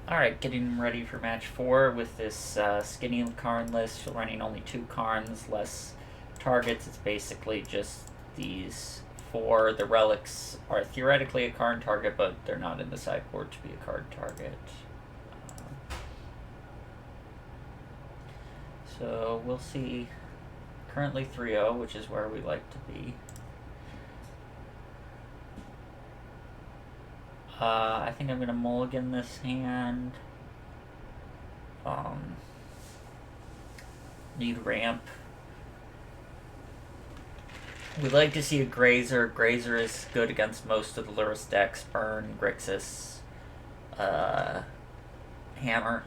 Alright, getting ready for match 4 with this skinny Karn list, running only 2 Karns, less targets. It's basically just these 4. The relics are theoretically a Karn target, but they're not in the sideboard to be a card target. So we'll see. Currently 3-0, which is where we like to be. I think I'm going to mulligan this hand. Need ramp. We'd like to see a Grazer. Grazer is good against most of the Lurrus decks. Burn, Grixis, Hammer.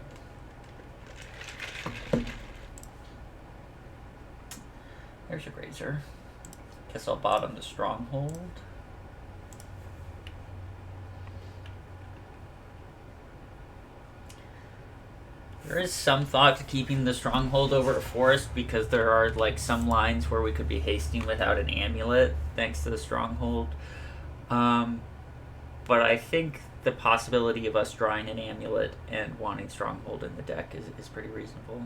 There's a Grazer. Guess I'll bottom the Stronghold. There is some thought to keeping the Stronghold over a Forest because there are like some lines where we could be hasting without an Amulet thanks to the Stronghold. But I think the possibility of us drawing an Amulet and wanting Stronghold in the deck is pretty reasonable.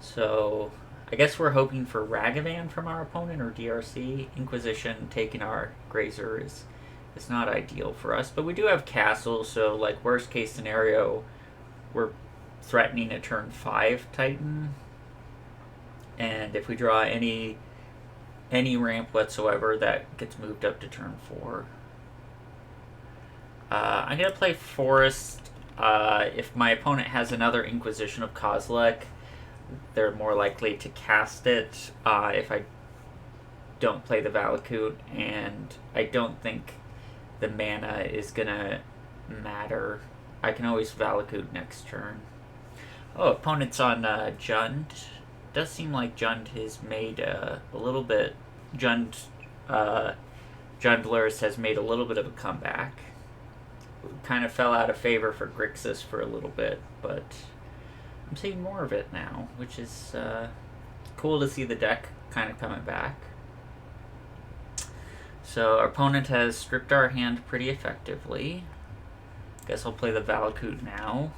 So I guess we're hoping for Ragavan from our opponent or DRC. Inquisition taking our Grazer is not ideal for us, but we do have Castle, so like worst case scenario, we're threatening a turn 5 Titan, and if we draw any ramp whatsoever, that gets moved up to turn 4. I'm gonna play Forest. If my opponent has another Inquisition of Kozilek, they're more likely to cast it if I don't play the Valakut, and I don't think the mana is gonna matter. I can always Valakut next turn. Oh, opponent's on Jund. Does seem like Jund has made a little bit. Jundler's has made a little bit of a comeback. Kind of fell out of favor for Grixis for a little bit, but I'm seeing more of it now, which is cool to see the deck kind of coming back. So our opponent has stripped our hand pretty effectively. Guess I'll play the Valakut now.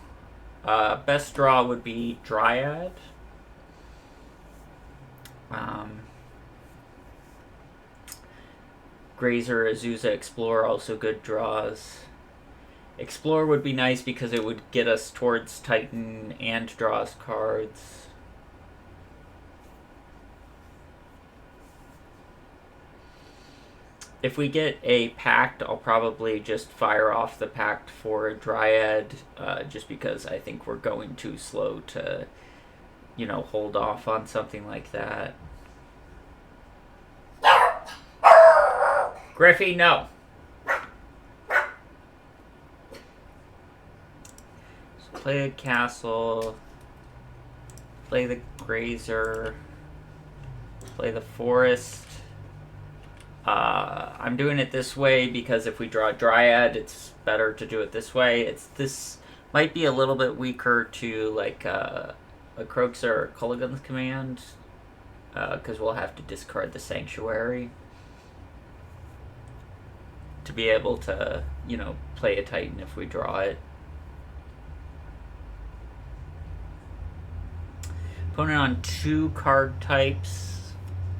Best draw would be Dryad. Grazer, Azusa, Explorer, also good draws. Explorer would be nice because it would get us towards Titan and draw us cards. If we get a Pact, I'll probably just fire off the Pact for a Dryad, just because I think we're going too slow to, hold off on something like that. Griffey, no. So play a Castle, play the Grazer, play the Forest. I'm doing it this way because if we draw a Dryad, it's better to do it this way. This might be a little bit weaker to like a Croxa or Culligan's Command, because we'll have to discard the Sanctuary to be able to, play a Titan if we draw it. Opponent on 2 card types.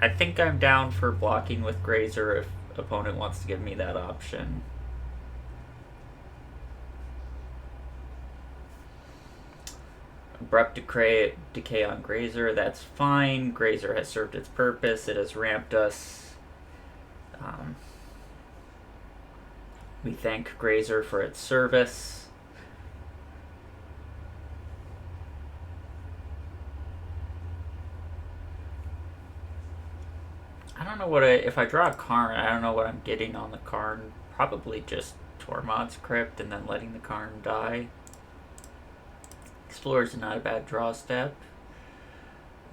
I think I'm down for blocking with Grazer if opponent wants to give me that option. Abrupt Decay on Grazer, that's fine. Grazer has served its purpose. It has ramped us. We thank Grazer for its service. I don't know what if I draw a Karn, I don't know what I'm getting on the Karn. Probably just Tormod's Crypt and then letting the Karn die. Explorer's not a bad draw step.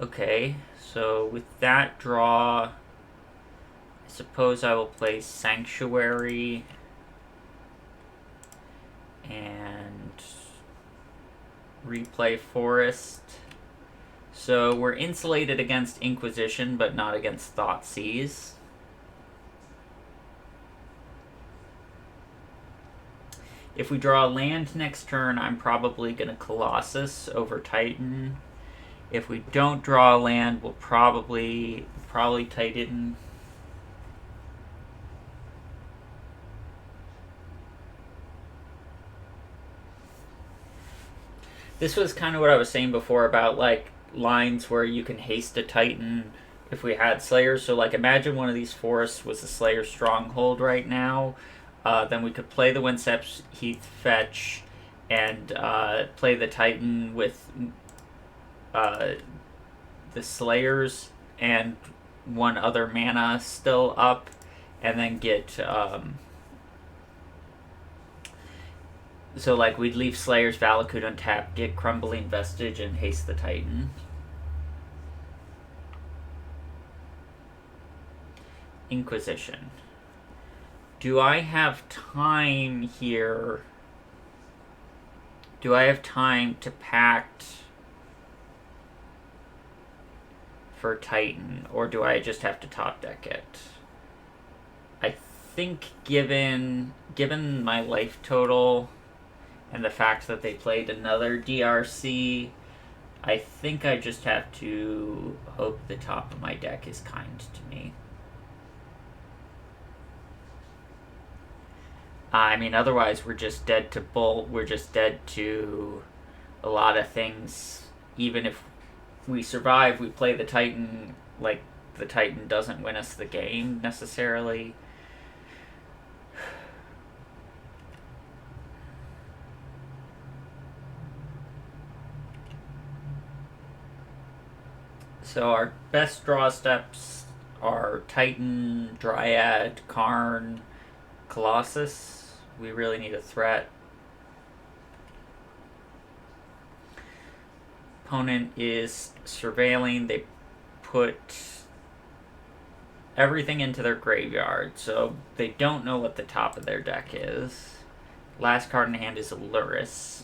Okay, so with that draw, I suppose I will play Sanctuary and replay Forest. So we're insulated against Inquisition, but not against Thoughtseize. If we draw a land next turn, I'm probably going to Colossus over Titan. If we don't draw a land, we'll probably Titan. This was kind of what I was saying before about like lines where you can haste a Titan if we had Slayers. So like imagine one of these forests was a Slayer stronghold right now. Then we could play the Windswept Heath fetch and play the Titan with the Slayers and one other mana still up, and then get so like we'd leave Slayer's Valakut untapped, get Crumbling Vestige, and haste the Titan. Inquisition. Do I have time here? Do I have time to pact for Titan, or do I just have to top deck it? I think given my life total and the fact that they played another DRC, I think I just have to hope the top of my deck is kind to me. I mean, otherwise we're just dead to Bolt. We're just dead to a lot of things. Even if we survive, we play the Titan, like, the Titan doesn't win us the game, necessarily. So our best draw steps are Titan, Dryad, Karn, Colossus. We really need a threat. Opponent is surveilling. They put everything into their graveyard, so they don't know what the top of their deck is. Last card in hand is Luris.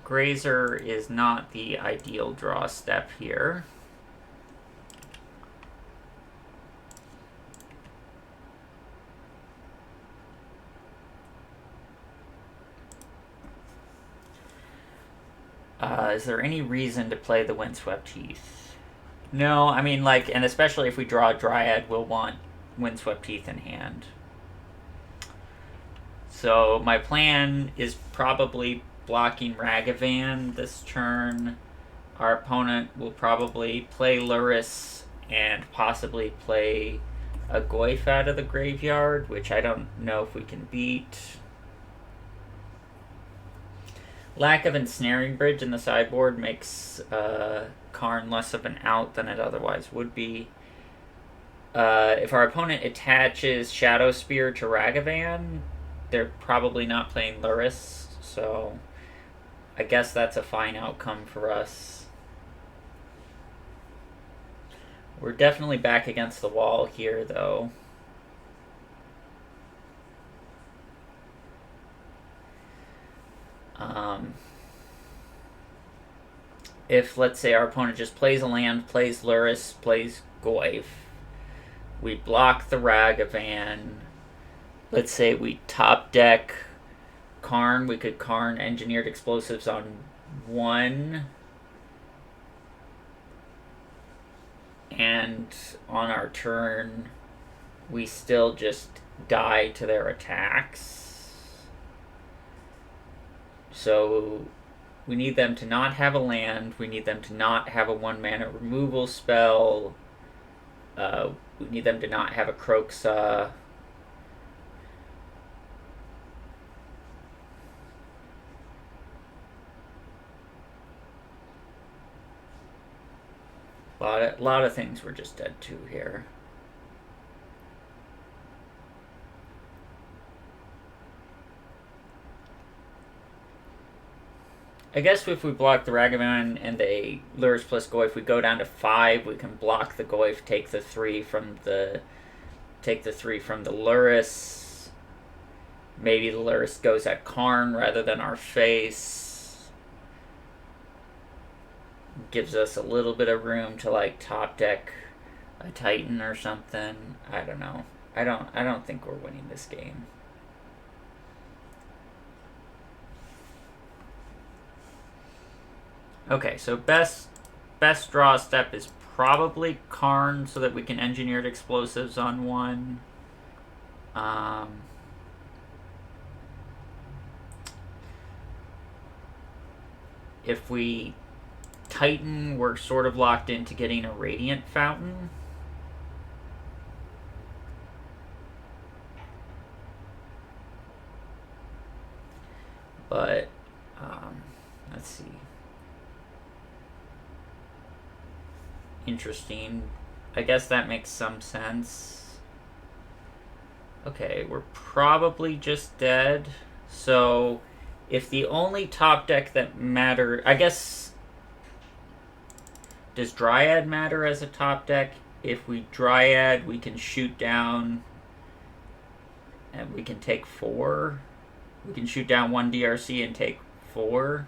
Grazer is not the ideal draw step here. Is there any reason to play the Windswept Heath? No, I mean, like, and especially if we draw a Dryad, we'll want Windswept Heath in hand. So my plan is probably blocking Ragavan this turn. Our opponent will probably play Luris and possibly play a Goyf out of the graveyard, which I don't know if we can beat. Lack of Ensnaring Bridge in the sideboard makes Karn less of an out than it otherwise would be. If our opponent attaches Shadow Spear to Ragavan, they're probably not playing Luris, so I guess that's a fine outcome for us. We're definitely back against the wall here, though. If, let's say, our opponent just plays a land, plays Luris, plays Goyf, we block the Ragavan. Let's say we top deck Karn. We could Karn Engineered Explosives on 1. And on our turn, we still just die to their attacks. So we need them to not have a land. We need them to not have a 1-mana removal spell. We need them to not have a Kroxa. A lot of things we're just dead to here. I guess if we block the Ragavan and the Luris plus Goyf, we go down to 5. We can block the Goyf, take the 3 from the Luris. Maybe the Luris goes at Karn rather than our face. Gives us a little bit of room to like top deck a Titan or something. I don't know. I don't think we're winning this game. Okay, so best draw step is probably Karn, so that we can engineered explosives on one. If we Titan, we're sort of locked into getting a Radiant Fountain. But, let's see. Interesting. I guess that makes some sense. Okay, we're probably just dead. So, if the only top deck that matter... I guess... Does Dryad matter as a top deck? If we Dryad, we can shoot down... And we can take 4. We can shoot down 1 DRC and take 4.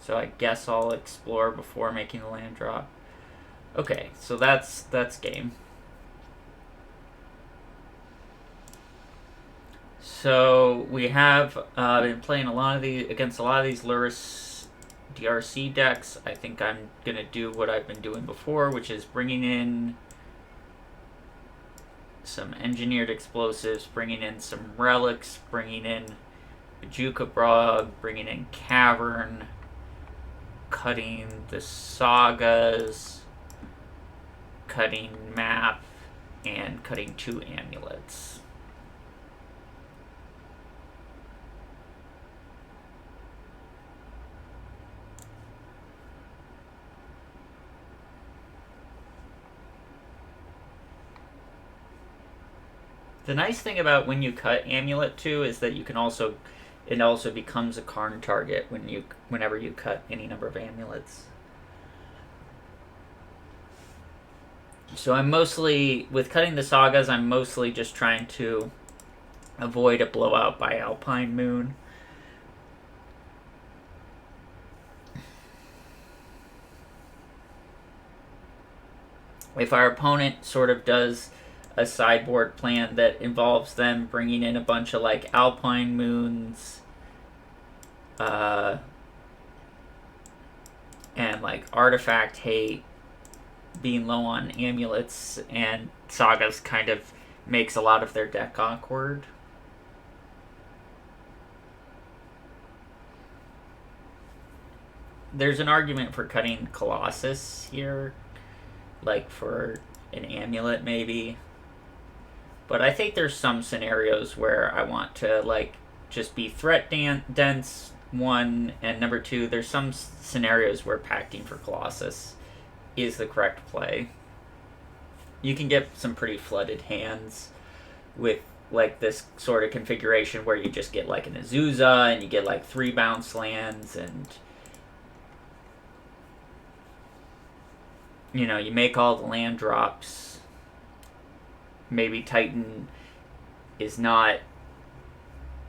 So I guess I'll explore before making the land drop. Okay, so that's game. So we have been playing against a lot of these Lurrus DRC decks. I think I'm gonna do what I've been doing before, which is bringing in some engineered explosives, bringing in some relics, bringing in Bajuka Brog, bringing in Cavern, cutting the sagas, cutting map, and cutting 2 amulets. The nice thing about when you cut Amulet 2 is that you can also... It also becomes a Karn target whenever you cut any number of amulets. So I'm mostly... With cutting the sagas, I'm mostly just trying to avoid a blowout by Alpine Moon. If our opponent sort of does a sideboard plan that involves them bringing in a bunch of like Alpine Moons, and like Artifact Hate, being low on amulets, and sagas kind of makes a lot of their deck awkward. There's an argument for cutting Colossus here, like for an amulet maybe. But I think there's some scenarios where I want to like just be threat dense, 1, and number 2, there's some scenarios where pacting for Colossus is the correct play. You can get some pretty flooded hands with like this sort of configuration where you just get like an Azusa and you get like 3 bounce lands, and you know, you make all the land drops. Maybe Titan is not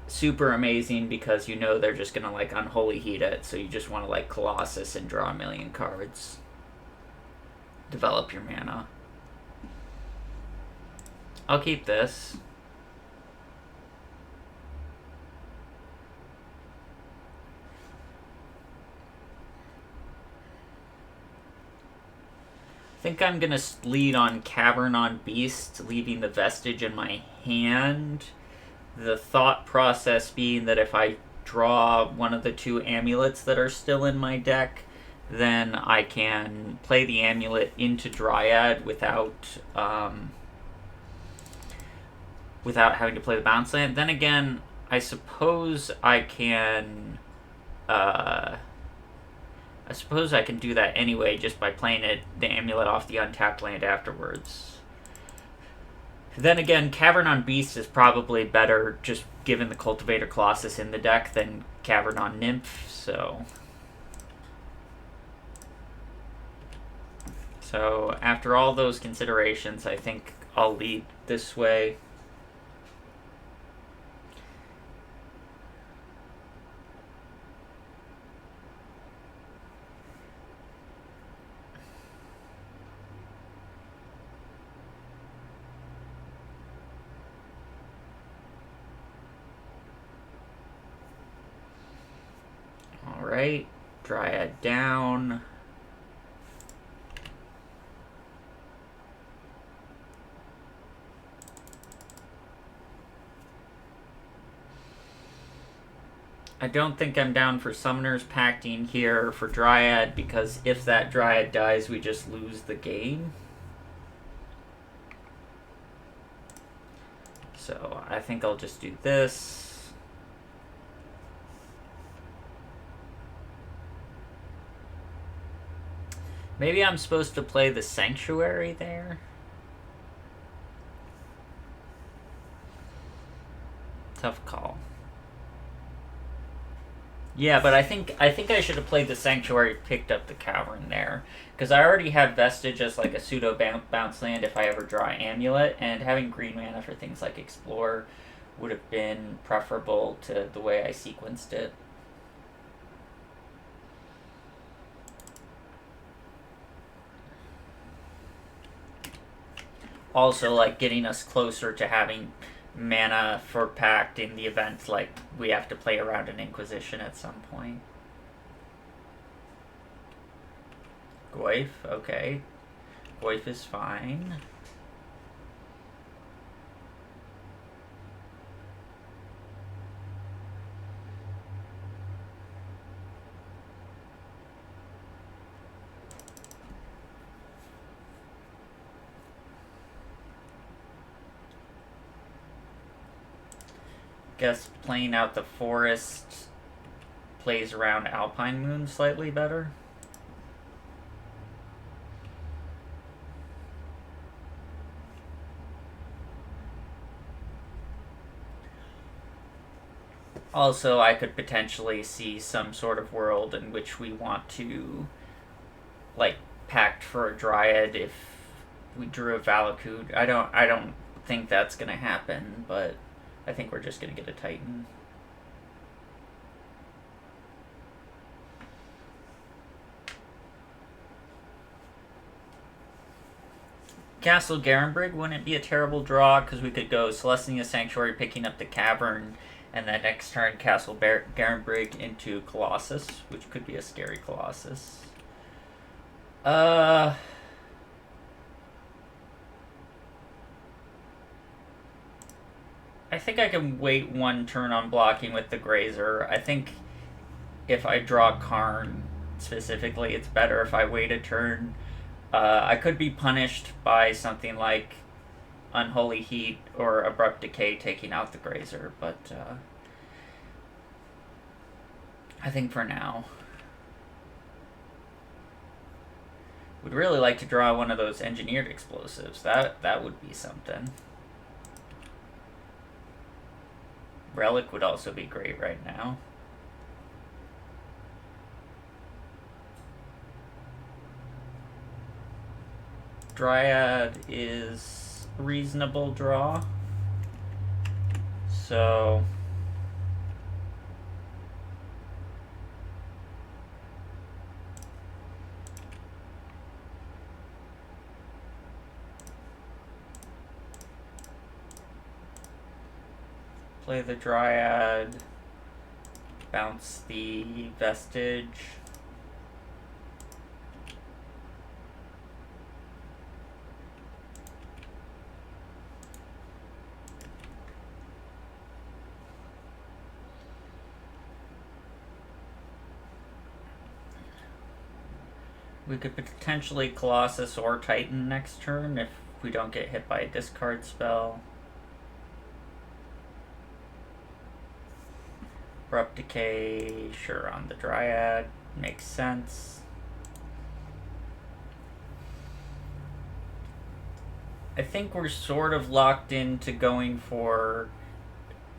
super amazing because you know they're just gonna like Unholy Heat it, so you just want to like Colossus and draw a million cards. Develop your mana. I'll keep this. I think I'm gonna lead on Cavern on Beast, leaving the Vestige in my hand. The thought process being that if I draw one of the 2 amulets that are still in my deck, then I can play the amulet into Dryad without having to play the bounce land. Then again, I suppose I can do that anyway just by playing the amulet off the untapped land afterwards. Then again, Cavern on Beast is probably better just given the Cultivator Colossus in the deck than Cavern on Nymph, so after all those considerations, I think I'll lead this way. Alright, Dryad down. I don't think I'm down for Summoner's Pacting here for Dryad, because if that Dryad dies, we just lose the game. So I think I'll just do this. Maybe I'm supposed to play the Sanctuary there. Tough call. Yeah, but I think I should have played the Sanctuary, picked up the Cavern there, because I already have Vestige as like a pseudo bounce land if I ever draw Amulet, and having green mana for things like Explore would have been preferable to the way I sequenced it. Also, like, getting us closer to having mana for Pact in the event, like, we have to play around an Inquisition at some point. Goyf, okay. Goyf is fine. Guess playing out the forest plays around Alpine Moon slightly better. Also, I could potentially see some sort of world in which we want to, like, pact for a Dryad if we drew a Valakut. I don't think that's gonna happen, but I think we're just going to get a Titan. Castle Garenbrig wouldn't be a terrible draw, because we could go Celestia Sanctuary, picking up the Cavern, and then next turn Castle Garenbrig into Colossus, which could be a scary Colossus. I think I can wait one turn on blocking with the Grazer. I think if I draw Karn specifically, it's better if I wait a turn. I could be punished by something like Unholy Heat or Abrupt Decay taking out the Grazer, but I think for now. Would really like to draw one of those Engineered Explosives. That would be something. Relic would also be great right now. Dryad is a reasonable draw. So play the Dryad, bounce the Vestige. We could potentially Colossus or Titan next turn if we don't get hit by a discard spell. Abrupt Decay, sure, on the Dryad, makes sense. I think we're sort of locked into going for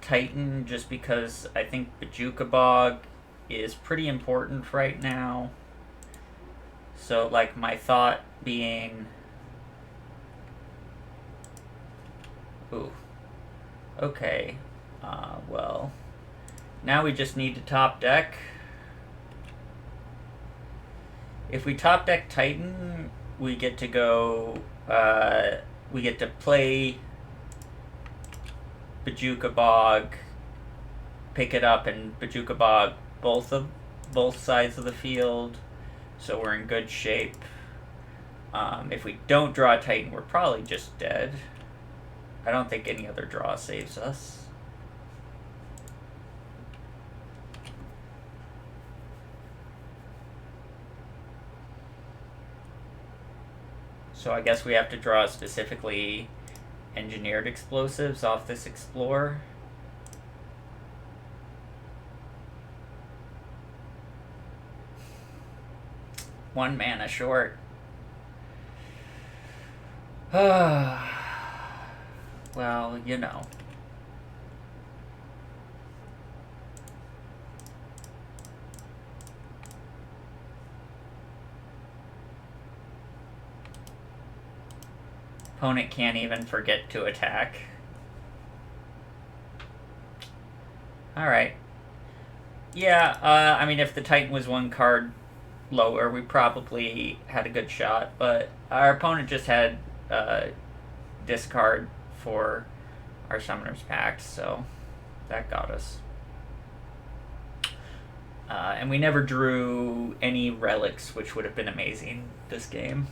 Titan just because I think Bojuka Bog is pretty important right now. So, like, my thought being... Ooh. Okay. Well... Now we just need to top deck. If we top deck Titan, we get to go... we get to play Bojuka Bog, pick it up, and Bojuka Bog both of both sides of the field, so we're in good shape. If we don't draw a Titan, we're probably just dead. I don't think any other draw saves us. So I guess we have to draw specifically engineered explosives off this Explorer. One mana short. Well, you know. Opponent can't even forget to attack. Alright. Yeah, I mean, if the Titan was one card lower, we probably had a good shot, but our opponent just had discard for our Summoner's Pact, so that got us. And we never drew any relics, which would have been amazing this game.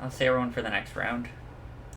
I'll see everyone for the next round.